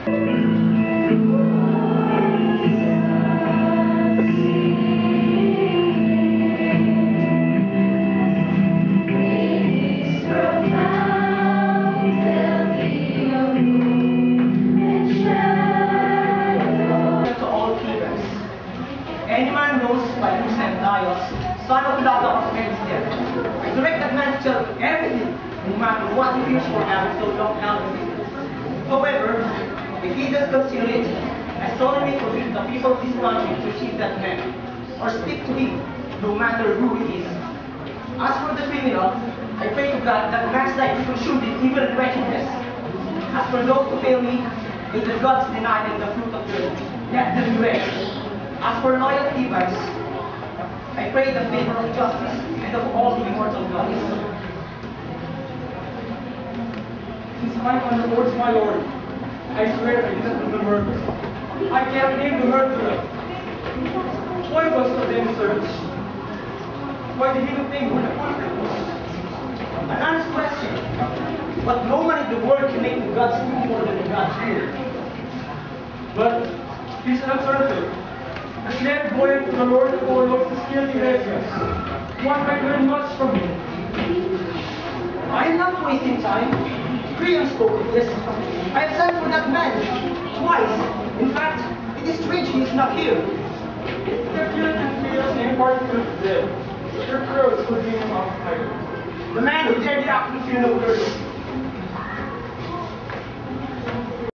Any man knows by whose hand Dios, son of Lados, is dead. I direct that man to tell everything, no matter what he feels for having so long held him. However, if he does conceal it, I solemnly forbid the people of this country to receive that man, or speak to him, no matter who he is. As for the criminal, I pray to God that man's life be consumed in evil and wretchedness. As for those who fail me, may the gods deny them the fruit of the earth. Let them be ready. As for loyal Levites, I pray the favor of justice and of all the immortal gods. Since my underlords, my lord, I swear I didn't do the murder. I can't name the murderer. Why was the then searched? Why did he not think who the culprit was? An honest question, but no one in the world can make the gods do more than the gods do. But he's an alternative. A clairvoyant to the Lord who overlooks the skilled Iglesias. One might learn much from him. I am not wasting time. Priam spoke of this. I have sent for that man twice. In fact, it is strange he is not here. Their guilt and fears and particles dead. Their crows would be among fire. The man who dared the act of funeral girls